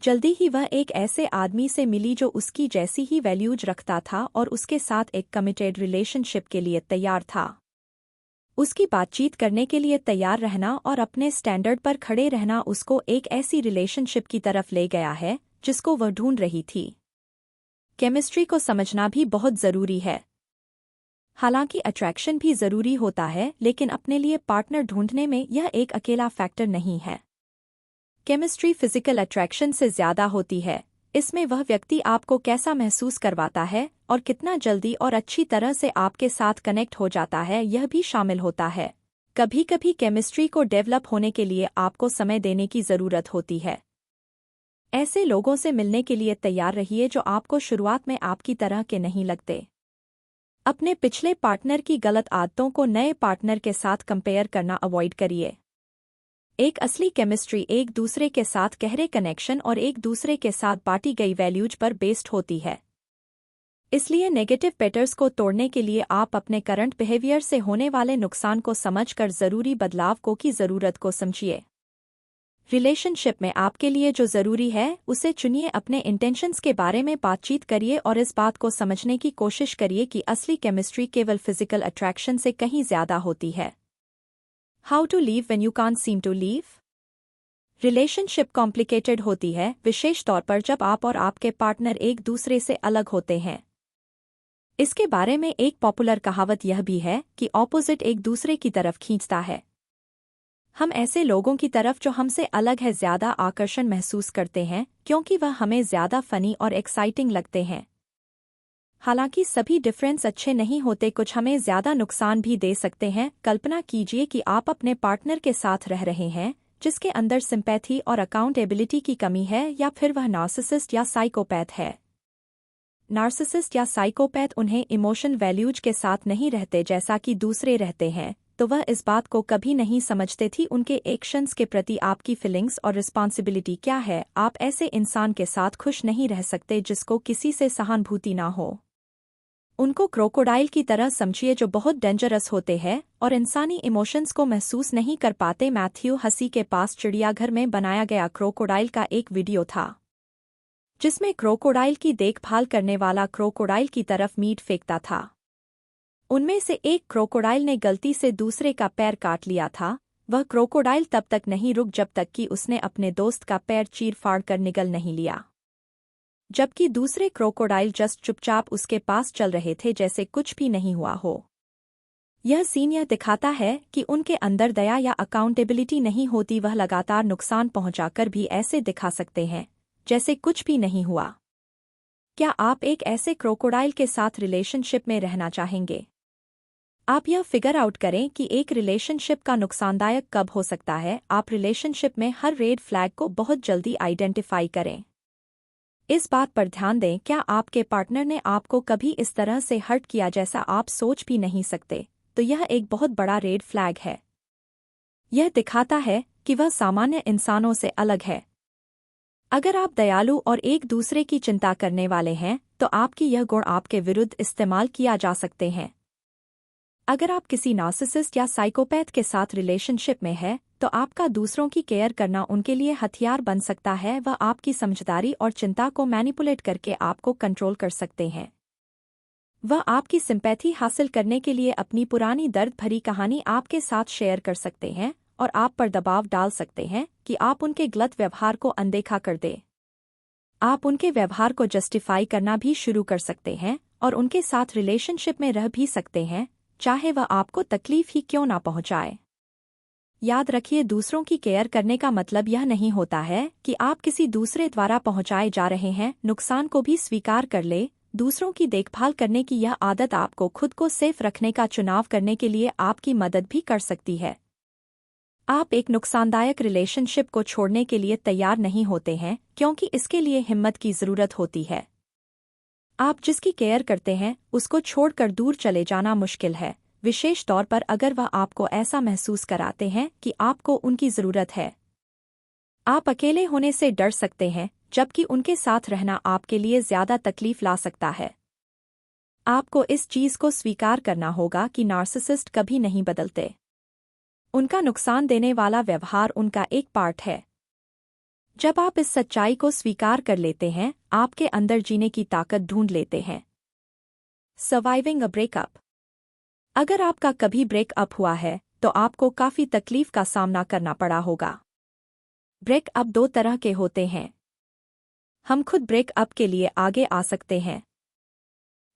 जल्दी ही वह एक ऐसे आदमी से मिली जो उसकी जैसी ही वैल्यूज रखता था और उसके साथ एक कमिटेड रिलेशनशिप के लिए तैयार था। उसकी बातचीत करने के लिए तैयार रहना और अपने स्टैंडर्ड पर खड़े रहना उसको एक ऐसी रिलेशनशिप की तरफ ले गया है जिसको वह ढूंढ रही थी। केमिस्ट्री को समझना भी बहुत जरूरी है। हालांकि अट्रैक्शन भी जरूरी होता है, लेकिन अपने लिए पार्टनर ढूंढने में यह एक अकेला फैक्टर नहीं है। केमिस्ट्री फिजिकल अट्रैक्शन से ज्यादा होती है। इसमें वह व्यक्ति आपको कैसा महसूस करवाता है और कितना जल्दी और अच्छी तरह से आपके साथ कनेक्ट हो जाता है, यह भी शामिल होता है। कभी कभी केमिस्ट्री को डेवलप होने के लिए आपको समय देने की जरूरत होती है। ऐसे लोगों से मिलने के लिए तैयार रहिए जो आपको शुरुआत में आपकी तरह के नहीं लगते। अपने पिछले पार्टनर की गलत आदतों को नए पार्टनर के साथ कंपेयर करना अवॉइड करिए। एक असली केमिस्ट्री एक दूसरे के साथ गहरे कनेक्शन और एक दूसरे के साथ बांटी गई वैल्यूज पर बेस्ड होती है। इसलिए नेगेटिव पैटर्न्स को तोड़ने के लिए आप अपने करंट बिहेवियर से होने वाले नुकसान को समझकर जरूरी बदलाव को की जरूरत को समझिए। रिलेशनशिप में आपके लिए जो जरूरी है उसे चुनिए। अपने इंटेंशंस के बारे में बातचीत करिए और इस बात को समझने की कोशिश करिए कि असली केमिस्ट्री केवल फिजिकल अट्रैक्शन से कहीं ज्यादा होती है। How to leave when you can't seem to leave. Relationship complicated होती है, विशेष तौर पर जब आप और आपके पार्टनर एक दूसरे से अलग होते हैं। इसके बारे में एक पॉपुलर कहावत यह भी है कि ऑपोजिट एक दूसरे की तरफ खींचता है। हम ऐसे लोगों की तरफ जो हमसे अलग है ज्यादा आकर्षण महसूस करते हैं क्योंकि वह हमें ज्यादा फनी और एक्साइटिंग लगते हैं। हालांकि सभी डिफरेंस अच्छे नहीं होते, कुछ हमें ज्यादा नुकसान भी दे सकते हैं। कल्पना कीजिए कि आप अपने पार्टनर के साथ रह रहे हैं जिसके अंदर सिंपैथी और अकाउंटेबिलिटी की कमी है, या फिर वह नार्सिसिस्ट या साइकोपैथ है। नार्सिसिस्ट या साइकोपैथ उन्हें इमोशन वैल्यूज के साथ नहीं रहते जैसा कि दूसरे रहते हैं, तो वह इस बात को कभी नहीं समझते थी उनके एक्शंस के प्रति आपकी फीलिंग्स और रिस्पॉन्सिबिलिटी क्या है। आप ऐसे इंसान के साथ खुश नहीं रह सकते जिसको किसी से सहानुभूति ना हो। उनको क्रोकोडाइल की तरह समझिए जो बहुत डेंजरस होते हैं और इंसानी इमोशंस को महसूस नहीं कर पाते। मैथ्यू हसी के पास चिड़ियाघर में बनाया गया क्रोकोडाइल का एक वीडियो था जिसमें क्रोकोडाइल की देखभाल करने वाला क्रोकोडाइल की तरफ मीट फेंकता था। उनमें से एक क्रोकोडाइल ने गलती से दूसरे का पैर काट लिया था। वह क्रोकोडाइल तब तक नहीं रुक जब तक कि उसने अपने दोस्त का पैर चीर-फाड़ कर निगल नहीं लिया, जबकि दूसरे क्रोकोडाइल जस्ट चुपचाप उसके पास चल रहे थे जैसे कुछ भी नहीं हुआ हो। यह सीन यह दिखाता है कि उनके अंदर दया या अकाउंटेबिलिटी नहीं होती। वह लगातार नुकसान पहुंचाकर भी ऐसे दिखा सकते हैं जैसे कुछ भी नहीं हुआ। क्या आप एक ऐसे क्रोकोडाइल के साथ रिलेशनशिप में रहना चाहेंगे? आप यह फिगर आउट करें कि एक रिलेशनशिप का नुकसानदायक कब हो सकता है। आप रिलेशनशिप में हर रेड फ्लैग को बहुत जल्दी आइडेंटिफाई करें। इस बात पर ध्यान दें, क्या आपके पार्टनर ने आपको कभी इस तरह से हर्ट किया जैसा आप सोच भी नहीं सकते, तो यह एक बहुत बड़ा रेड फ्लैग है। यह दिखाता है कि वह सामान्य इंसानों से अलग है। अगर आप दयालु और एक दूसरे की चिंता करने वाले हैं तो आपकी यह गुण आपके विरुद्ध इस्तेमाल किया जा सकते हैं। अगर आप किसी नार्सिसिस्ट या साइकोपैथ के साथ रिलेशनशिप में है तो आपका दूसरों की केयर करना उनके लिए हथियार बन सकता है। वह आपकी समझदारी और चिंता को मैनिपुलेट करके आपको कंट्रोल कर सकते हैं। वह आपकी सिंपैथी हासिल करने के लिए अपनी पुरानी दर्द भरी कहानी आपके साथ शेयर कर सकते हैं और आप पर दबाव डाल सकते हैं कि आप उनके गलत व्यवहार को अनदेखा कर दें। आप उनके व्यवहार को जस्टिफाई करना भी शुरू कर सकते हैं और उनके साथ रिलेशनशिप में रह भी सकते हैं, चाहे वह आपको तकलीफ ही क्यों ना पहुंचाए। याद रखिए, दूसरों की केयर करने का मतलब यह नहीं होता है कि आप किसी दूसरे द्वारा पहुंचाए जा रहे हैं। नुकसान को भी स्वीकार कर ले। दूसरों की देखभाल करने की यह आदत आपको खुद को सेफ रखने का चुनाव करने के लिए आपकी मदद भी कर सकती है। आप एक नुकसानदायक रिलेशनशिप को छोड़ने के लिए तैयार नहीं होते हैं क्योंकि इसके लिए हिम्मत की जरूरत होती है। आप जिसकी केयर करते हैं उसको छोड़कर दूर चले जाना मुश्किल है, विशेष तौर पर अगर वह आपको ऐसा महसूस कराते हैं कि आपको उनकी जरूरत है। आप अकेले होने से डर सकते हैं, जबकि उनके साथ रहना आपके लिए ज्यादा तकलीफ ला सकता है। आपको इस चीज को स्वीकार करना होगा कि नार्सिसिस्ट कभी नहीं बदलते। उनका नुकसान देने वाला व्यवहार उनका एक पार्ट है। जब आप इस सच्चाई को स्वीकार कर लेते हैं, आपके अंदर जीने की ताकत ढूंढ लेते हैं। Surviving a breakup. अगर आपका कभी ब्रेकअप हुआ है तो आपको काफी तकलीफ का सामना करना पड़ा होगा। ब्रेकअप दो तरह के होते हैं। हम खुद ब्रेकअप के लिए आगे आ सकते हैं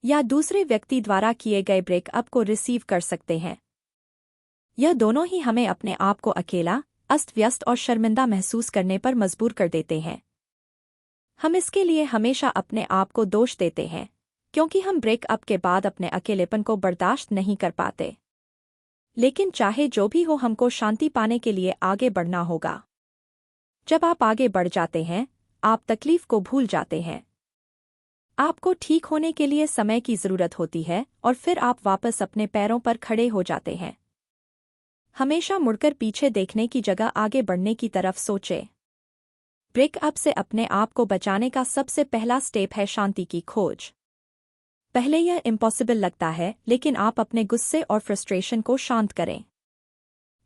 या दूसरे व्यक्ति द्वारा किए गए ब्रेकअप को रिसीव कर सकते हैं। यह दोनों ही हमें अपने आप को अकेला, अस्त-व्यस्त और शर्मिंदा महसूस करने पर मजबूर कर देते हैं। हम इसके लिए हमेशा अपने आप को दोष देते हैं क्योंकि हम ब्रेकअप के बाद अपने अकेलेपन को बर्दाश्त नहीं कर पाते। लेकिन चाहे जो भी हो, हमको शांति पाने के लिए आगे बढ़ना होगा। जब आप आगे बढ़ जाते हैं, आप तकलीफ को भूल जाते हैं। आपको ठीक होने के लिए समय की जरूरत होती है और फिर आप वापस अपने पैरों पर खड़े हो जाते हैं। हमेशा मुड़कर पीछे देखने की जगह आगे बढ़ने की तरफ सोचें। ब्रेकअप से अपने आप को बचाने का सबसे पहला स्टेप है शांति की खोज। पहले यह इम्पॉसिबल लगता है, लेकिन आप अपने गुस्से और फ्रस्ट्रेशन को शांत करें।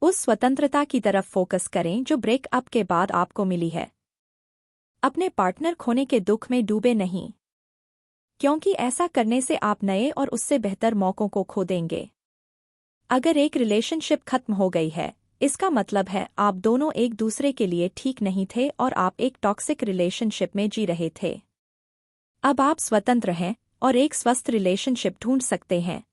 उस स्वतंत्रता की तरफ फोकस करें जो ब्रेकअप के बाद आपको मिली है। अपने पार्टनर खोने के दुख में डूबे नहीं, क्योंकि ऐसा करने से आप नए और उससे बेहतर मौकों को खो देंगे। अगर एक रिलेशनशिप खत्म हो गई है, इसका मतलब है आप दोनों एक दूसरे के लिए ठीक नहीं थे और आप एक टॉक्सिक रिलेशनशिप में जी रहे थे। अब आप स्वतंत्र हैं और एक स्वस्थ रिलेशनशिप ढूंढ सकते हैं।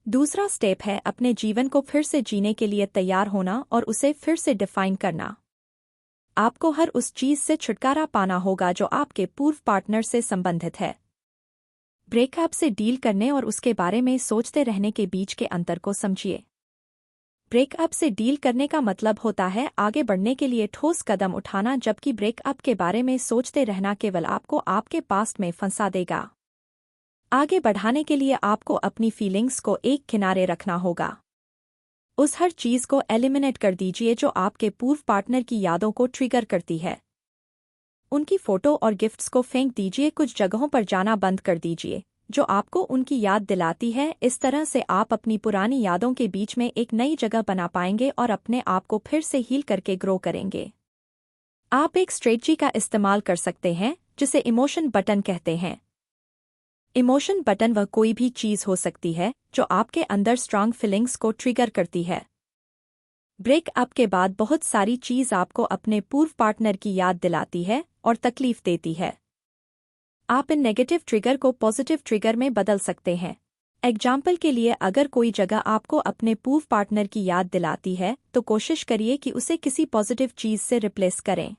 दूसरा स्टेप है अपने जीवन को फिर से जीने के लिए तैयार होना और उसे फिर से डिफाइन करना। आपको हर उस चीज से छुटकारा पाना होगा जो आपके पूर्व पार्टनर से संबंधित है। ब्रेकअप से डील करने और उसके बारे में सोचते रहने के बीच के अंतर को समझिए। ब्रेकअप से डील करने का मतलब होता है आगे बढ़ने के लिए ठोस कदम उठाना, जबकि ब्रेकअप के बारे में सोचते रहना केवल आपको आपके पास्ट में फंसा देगा। आगे बढ़ाने के लिए आपको अपनी फीलिंग्स को एक किनारे रखना होगा। उस हर चीज़ को एलिमिनेट कर दीजिए जो आपके पूर्व पार्टनर की यादों को ट्रिगर करती है। उनकी फ़ोटो और गिफ्ट्स को फेंक दीजिए, कुछ जगहों पर जाना बंद कर दीजिए जो आपको उनकी याद दिलाती है। इस तरह से आप अपनी पुरानी यादों के बीच में एक नई जगह बना पाएंगे और अपने आप को फिर से हील करके ग्रो करेंगे। आप एक स्ट्रेटजी का इस्तेमाल कर सकते हैं जिसे इमोशन बटन कहते हैं। इमोशन बटन वह कोई भी चीज़ हो सकती है जो आपके अंदर स्ट्रांग फीलिंग्स को ट्रिगर करती है। ब्रेकअप के बाद बहुत सारी चीज़ आपको अपने पूर्व पार्टनर की याद दिलाती है और तकलीफ देती है। आप इन नेगेटिव ट्रिगर को पॉजिटिव ट्रिगर में बदल सकते हैं। एग्जाम्पल के लिए, अगर कोई जगह आपको अपने पूर्व पार्टनर की याद दिलाती है तो कोशिश करिए कि उसे किसी पॉजिटिव चीज़ से रिप्लेस करें।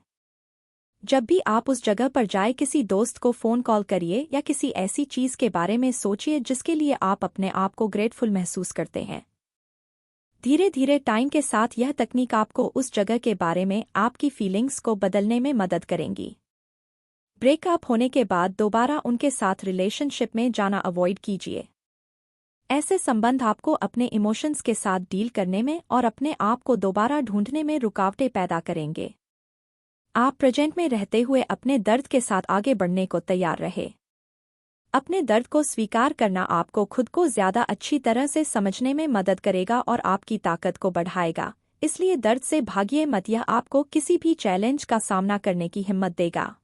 जब भी आप उस जगह पर जाए, किसी दोस्त को फ़ोन कॉल करिए या किसी ऐसी चीज़ के बारे में सोचिए जिसके लिए आप अपने आप को ग्रेटफुल महसूस करते हैं। धीरे धीरे टाइम के साथ यह तकनीक आपको उस जगह के बारे में आपकी फीलिंग्स को बदलने में मदद करेंगी। ब्रेकअप होने के बाद दोबारा उनके साथ रिलेशनशिप में जाना अवॉइड कीजिए। ऐसे संबंध आपको अपने इमोशंस के साथ डील करने में और अपने आप को दोबारा ढूंढने में रुकावटें पैदा करेंगे। आप प्रेजेंट में रहते हुए अपने दर्द के साथ आगे बढ़ने को तैयार रहे। अपने दर्द को स्वीकार करना आपको खुद को ज़्यादा अच्छी तरह से समझने में मदद करेगा और आपकी ताकत को बढ़ाएगा। इसलिए दर्द से भागिए मत, यह आपको किसी भी चैलेंज का सामना करने की हिम्मत देगा।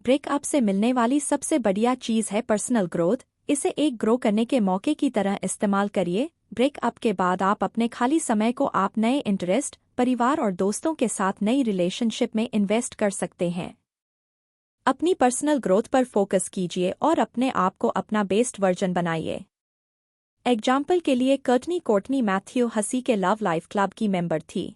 ब्रेकअप से मिलने वाली सबसे बढ़िया चीज़ है पर्सनल ग्रोथ। इसे एक ग्रो करने के मौके की तरह इस्तेमाल करिए। ब्रेकअप के बाद आप अपने खाली समय को आप नए इंटरेस्ट, परिवार और दोस्तों के साथ नई रिलेशनशिप में इन्वेस्ट कर सकते हैं। अपनी पर्सनल ग्रोथ पर फोकस कीजिए और अपने आप को अपना बेस्ट वर्जन बनाइए। एग्जाम्पल के लिए, कोर्टनी मैथ्यू हसी के लव लाइफ क्लब की मेंबर थी।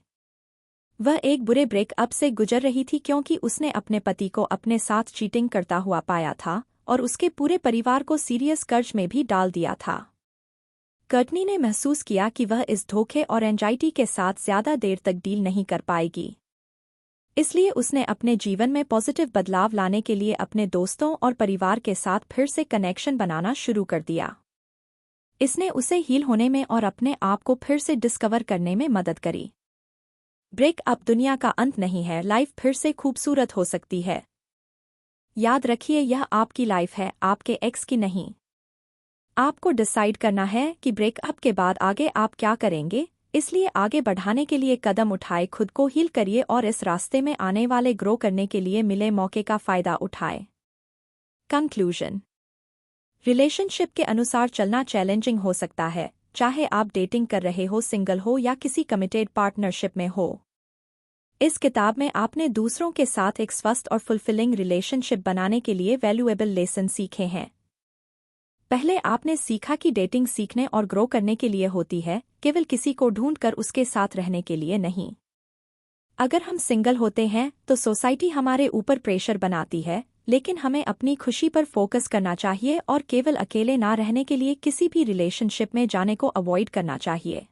वह एक बुरे ब्रेकअप से गुजर रही थी क्योंकि उसने अपने पति को अपने साथ चीटिंग करता हुआ पाया था और उसके पूरे परिवार को सीरियस कर्ज में भी डाल दिया था। कर्टनी ने महसूस किया कि वह इस धोखे और एंजाइटी के साथ ज़्यादा देर तक डील नहीं कर पाएगी। इसलिए उसने अपने जीवन में पॉजिटिव बदलाव लाने के लिए अपने दोस्तों और परिवार के साथ फिर से कनेक्शन बनाना शुरू कर दिया। इसने उसे हील होने में और अपने आप को फिर से डिस्कवर करने में मदद करी। ब्रेकअप दुनिया का अंत नहीं है, लाइफ फिर से खूबसूरत हो सकती है। याद रखिए, यह आपकी लाइफ है, आपके एक्स की नहीं। आपको डिसाइड करना है कि ब्रेकअप के बाद आगे आप क्या करेंगे। इसलिए आगे बढ़ाने के लिए कदम उठाए, खुद को हील करिए और इस रास्ते में आने वाले ग्रो करने के लिए मिले मौके का फ़ायदा उठाए। कंक्लूजन। रिलेशनशिप के अनुसार चलना चैलेंजिंग हो सकता है, चाहे आप डेटिंग कर रहे हो, सिंगल हो या किसी कमिटेड पार्टनरशिप में हो। इस किताब में आपने दूसरों के साथ एक स्वस्थ और फुलफिलिंग रिलेशनशिप बनाने के लिए वैल्यूएबल लेसन सीखे हैं। पहले आपने सीखा कि डेटिंग सीखने और ग्रो करने के लिए होती है, केवल किसी को ढूंढकर उसके साथ रहने के लिए नहीं। अगर हम सिंगल होते हैं तो सोसाइटी हमारे ऊपर प्रेशर बनाती है, लेकिन हमें अपनी खुशी पर फोकस करना चाहिए और केवल अकेले ना रहने के लिए किसी भी रिलेशनशिप में जाने को अवॉइड करना चाहिए।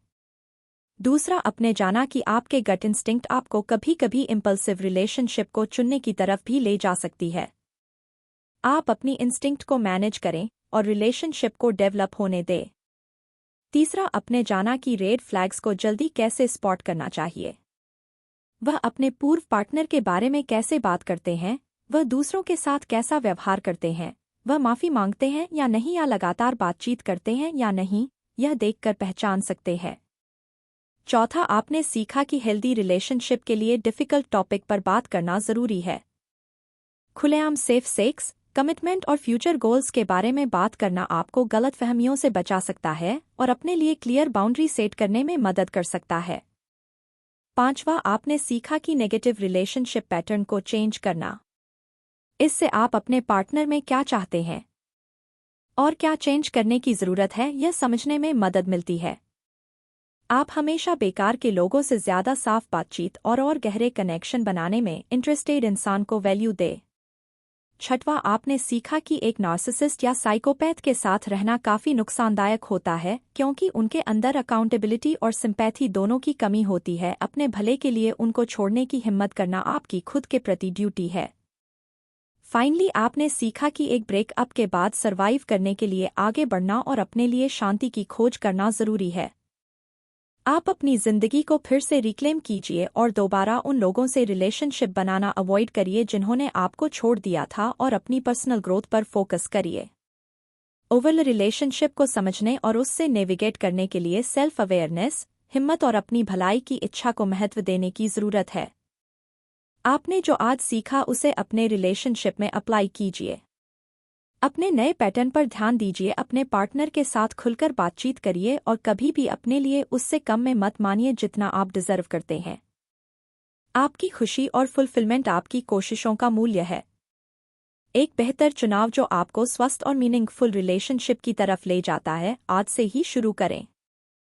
दूसरा, अपने जाना कि आपके गट इंस्टिंक्ट आपको कभी कभी इम्पल्सिव रिलेशनशिप को चुनने की तरफ भी ले जा सकती है। आप अपनी इंस्टिंक्ट को मैनेज करें और रिलेशनशिप को डेवलप होने दें। तीसरा, अपने जाना कि रेड फ्लैग्स को जल्दी कैसे स्पॉट करना चाहिए। वह अपने पूर्व पार्टनर के बारे में कैसे बात करते हैं, वह दूसरों के साथ कैसा व्यवहार करते हैं, वह माफ़ी मांगते हैं या नहीं, या लगातार बातचीत करते हैं या नहीं, यह देखकर पहचान सकते हैं। चौथा, आपने सीखा कि हेल्दी रिलेशनशिप के लिए डिफ़िकल्ट टॉपिक पर बात करना ज़रूरी है। खुलेआम सेफ सेक्स, कमिटमेंट और फ्यूचर गोल्स के बारे में बात करना आपको गलतफहमियों से बचा सकता है और अपने लिए क्लियर बाउंड्री सेट करने में मदद कर सकता है। पांचवा, आपने सीखा कि नेगेटिव रिलेशनशिप पैटर्न को चेंज करना। इससे आप अपने पार्टनर में क्या चाहते हैं और क्या चेंज करने की ज़रूरत है, यह समझने में मदद मिलती है। आप हमेशा बेकार के लोगों से ज़्यादा साफ बातचीत और गहरे कनेक्शन बनाने में इंटरेस्टेड इंसान को वैल्यू दे। छठवां, आपने सीखा कि एक नार्सिसिस्ट या साइकोपैथ के साथ रहना काफ़ी नुकसानदायक होता है क्योंकि उनके अंदर अकाउंटेबिलिटी और सिंपैथी दोनों की कमी होती है। अपने भले के लिए उनको छोड़ने की हिम्मत करना आपकी खुद के प्रति ड्यूटी है। फाइनली, आपने सीखा कि एक ब्रेकअप के बाद सर्वाइव करने के लिए आगे बढ़ना और अपने लिए शांति की खोज करना ज़रूरी है। आप अपनी जिंदगी को फिर से रिक्लेम कीजिए और दोबारा उन लोगों से रिलेशनशिप बनाना अवॉइड करिए जिन्होंने आपको छोड़ दिया था और अपनी पर्सनल ग्रोथ पर फोकस करिए। ओवरऑल रिलेशनशिप को समझने और उससे नेविगेट करने के लिए सेल्फ अवेयरनेस, हिम्मत और अपनी भलाई की इच्छा को महत्व देने की जरूरत है। आपने जो आज सीखा उसे अपने रिलेशनशिप में अप्लाई कीजिए। अपने नए पैटर्न पर ध्यान दीजिए, अपने पार्टनर के साथ खुलकर बातचीत करिए और कभी भी अपने लिए उससे कम में मत मानिए जितना आप डिजर्व करते हैं। आपकी खुशी और फुलफिलमेंट आपकी कोशिशों का मूल्य है। एक बेहतर चुनाव जो आपको स्वस्थ और मीनिंगफुल रिलेशनशिप की तरफ ले जाता है, आज से ही शुरू करें।